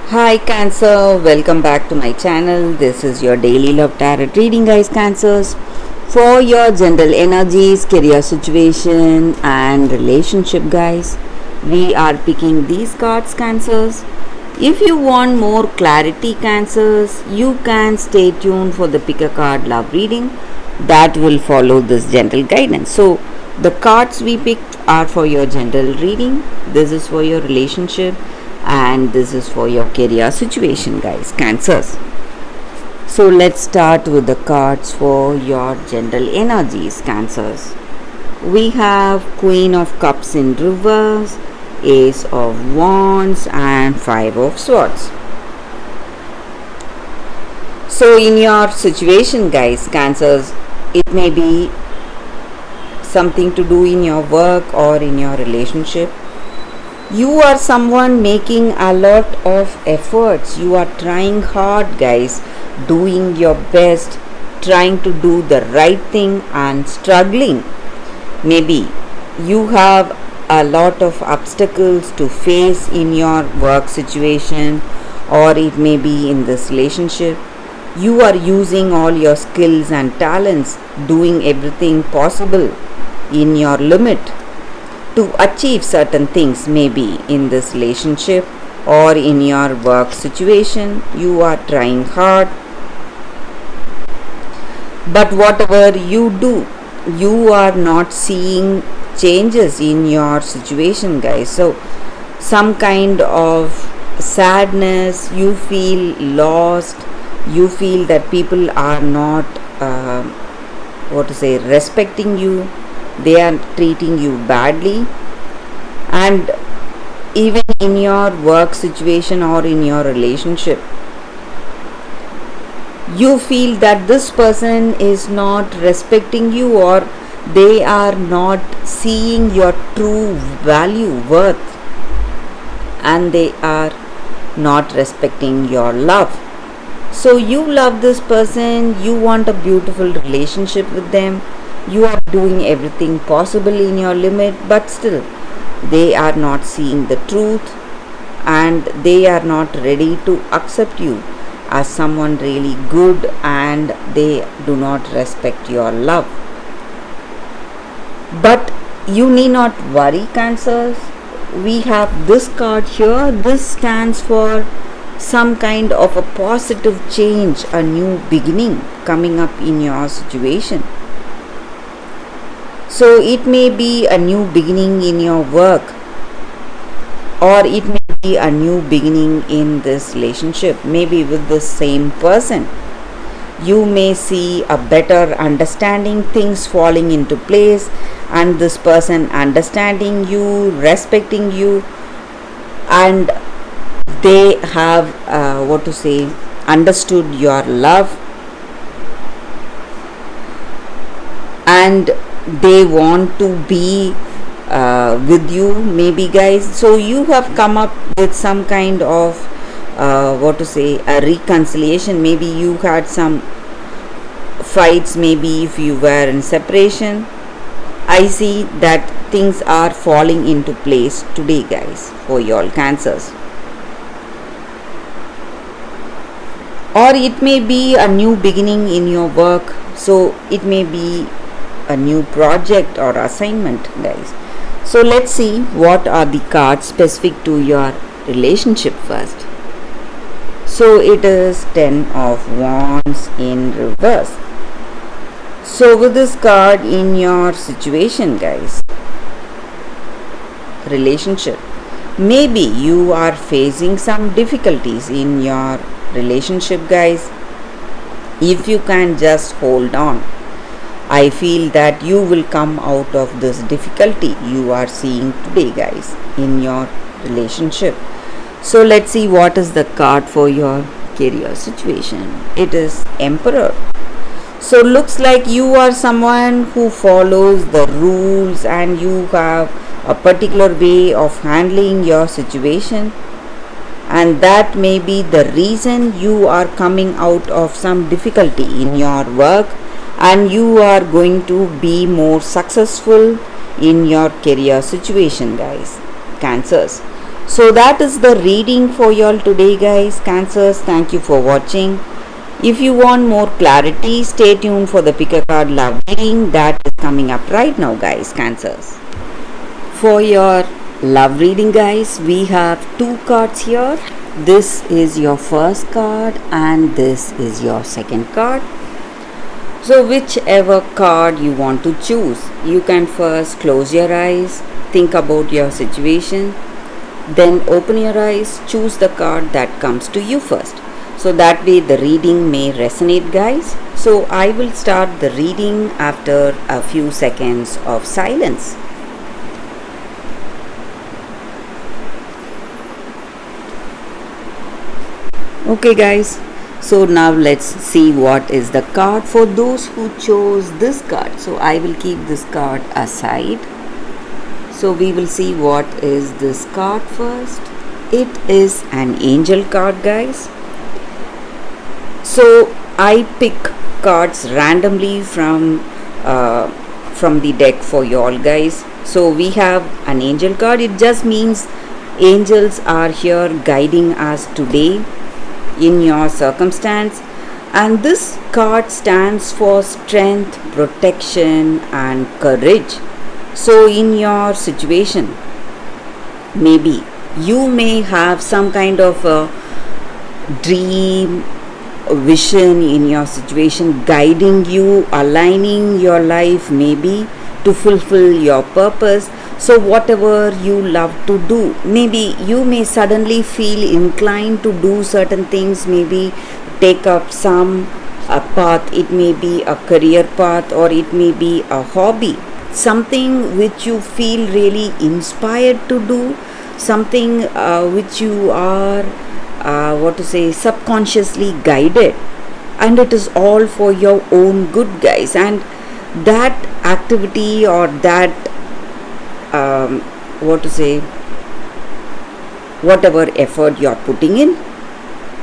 Hi Cancer, welcome back to my channel. This is your daily love tarot reading, guys. Cancers, for your general energies, career situation, and relationship, guys. We are picking these cards, Cancers. If you want more clarity, Cancers, you can stay tuned for the pick a card love reading that will follow this gentle guidance. So, the cards we picked are for your general reading. This is for your relationship and this is for your career situation, guys. Cancers. So let's start with the cards for your general energies, Cancers. We have Queen of Cups in reverse, Ace of Wands, and Five of Swords. So in your situation, guys, Cancers, it may be something to do in your work or in your relationship. You are someone making a lot of efforts. You are trying hard, guys, doing your best, trying to do the right thing and struggling. Maybe you have a lot of obstacles to face in your work situation, or it may be in this relationship. You are using all your skills and talents, doing everything possible in your limit to achieve certain things, maybe in this relationship or in your work situation. You are trying hard, but whatever you do, you are not seeing changes in your situation, guys. So some kind of sadness, you feel lost, you feel that people are not respecting you, they are treating you badly. And even in your work situation or in your relationship, you feel that this person is not respecting you, or they are not seeing your true value, worth, and they are not respecting your love. So you love this person, you want a beautiful relationship with them, you are doing everything possible in your limit, but still they are not seeing the truth and they are not ready to accept you as someone really good, and they do not respect your love. But you need not worry, Cancers. We have this card here. This stands for some kind of a positive change, a new beginning coming up in your situation. So it may be a new beginning in your work, or it may be a new beginning in this relationship, maybe with the same person. You may see a better understanding, things falling into place, and this person understanding you, respecting you, and they have understood your love, and they want to be with you, maybe, guys. So you have come up with some kind of a reconciliation. Maybe you had some fights, maybe if you were in separation. I see that things are falling into place today, guys, for your Cancers. Or it may be a new beginning in your work, so it may be a new project or assignment, guys. So let's see what are the cards specific to your relationship first. So it is 10 of Wands in reverse. So with this card in your situation, guys, relationship, maybe you are facing some difficulties in your relationship, guys. If you can just hold on, I feel that you will come out of this difficulty you are seeing today, guys, in your relationship. So let's see what is the card for your career situation. It is Emperor. So looks like you are someone who follows the rules and you have a particular way of handling your situation, and that may be the reason you are coming out of some difficulty in your work, and you are going to be more successful in your career situation, guys, Cancers. So that is the reading for y'all today, guys. Cancers, thank you for watching. If you want more clarity, stay tuned for the pick a card love reading that is coming up right now, guys. Cancers. For your love reading, guys, we have two cards here. This is your first card and this is your second card. So whichever card you want to choose, you can first close your eyes, think about your situation, then open your eyes, choose the card that comes to you first. So that way the reading may resonate, guys. So I will start the reading after a few seconds of silence. Okay, guys, so now let's see what is the card for those who chose this card. So I will keep this card aside. So we will see what is this card first. It is an angel card, guys. So I pick cards randomly from the deck for y'all, guys. So we have an angel card. It just means angels are here guiding us today in your circumstance, and this card stands for strength, protection and courage. So in your situation, maybe you may have some kind of a dream, a vision in your situation guiding you, aligning your life maybe to fulfill your purpose. So whatever you love to do, maybe you may suddenly feel inclined to do certain things, maybe take up some path. It may be a career path or it may be a hobby, something which you feel really inspired to do, something which you are subconsciously guided, and it is all for your own good, guys. And that activity or that whatever effort you're putting in,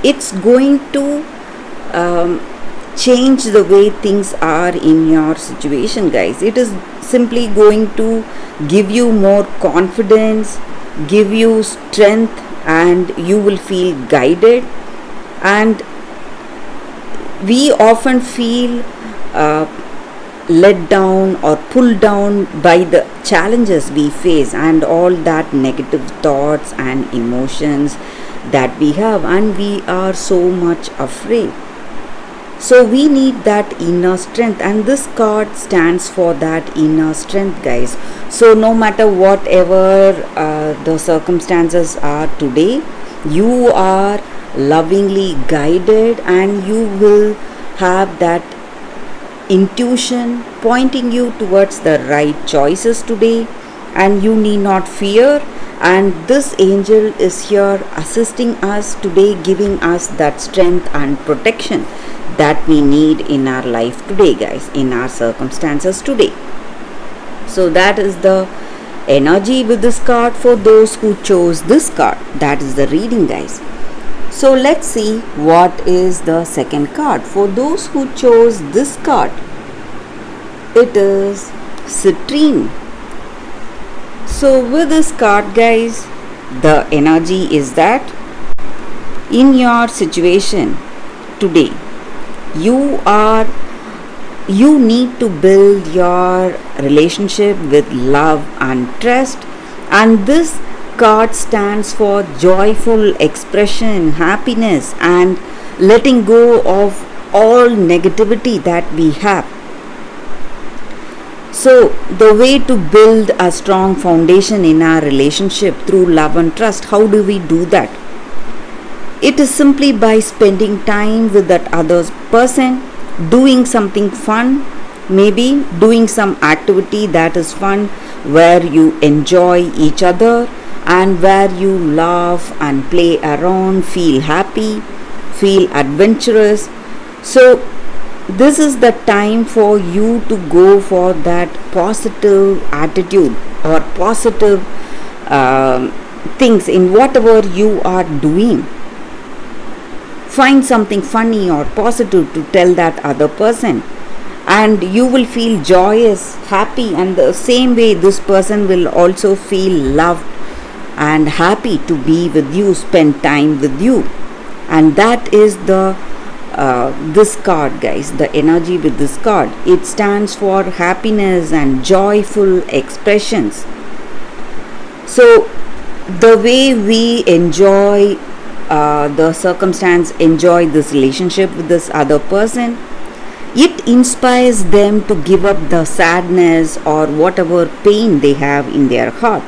it's going to change the way things are in your situation, guys. It is simply going to give you more confidence, give you strength, and you will feel guided. And we often feel let down or pulled down by the challenges we face and all that negative thoughts and emotions that we have, and we are so much afraid. So we need that inner strength, and this card stands for that inner strength, guys. So no matter whatever the circumstances are today, you are lovingly guided and you will have that intuition pointing you towards the right choices today, and you need not fear. And this angel is here assisting us today, giving us that strength and protection that we need in our life today, guys, in our circumstances today. So that is the energy with this card for those who chose this card. That is the reading, guys. So let's see what is the second card for those who chose this card. It is Citrine. So with this card, guys, the energy is that in your situation today, you need to build your relationship with love and trust, and this card stands for joyful expression, happiness, and letting go of all negativity that we have. So the way to build a strong foundation in our relationship through love and trust, how do we do that? It is simply by spending time with that other person, doing something fun, maybe doing some activity that is fun, where you enjoy each other and where you laugh and play around, feel happy, feel adventurous. So this is the time for you to go for that positive attitude or positive things in whatever you are doing. Find something funny or positive to tell that other person, and you will feel joyous, happy, and the same way this person will also feel loved and happy to be with you, spend time with you. And that is the this card, guys, the energy with this card. It stands for happiness and joyful expressions. So the way we enjoy the circumstance, enjoy this relationship with this other person, it inspires them to give up the sadness or whatever pain they have in their heart.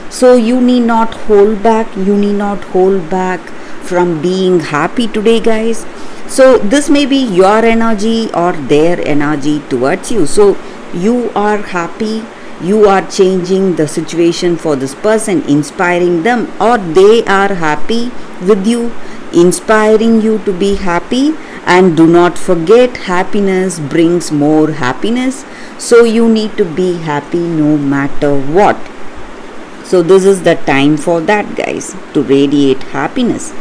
So you need not hold back, you need not hold back from being happy today, guys. So this may be your energy or their energy towards you. So you are happy, you are changing the situation for this person, inspiring them, or they are happy with you, inspiring you to be happy. And do not forget, happiness brings more happiness. So you need to be happy no matter what. So this is the time for that, guys, to radiate happiness.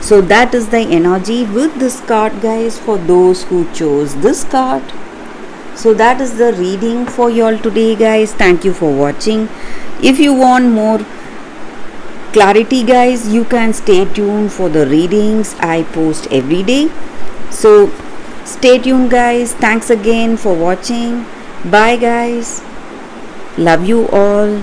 So that is the energy with this card, guys, for those who chose this card. So that is the reading for y'all today, guys. Thank you for watching. If you want more clarity, guys, you can stay tuned for the readings I post every day. So stay tuned, guys. Thanks again for watching. Bye, guys. Love you all.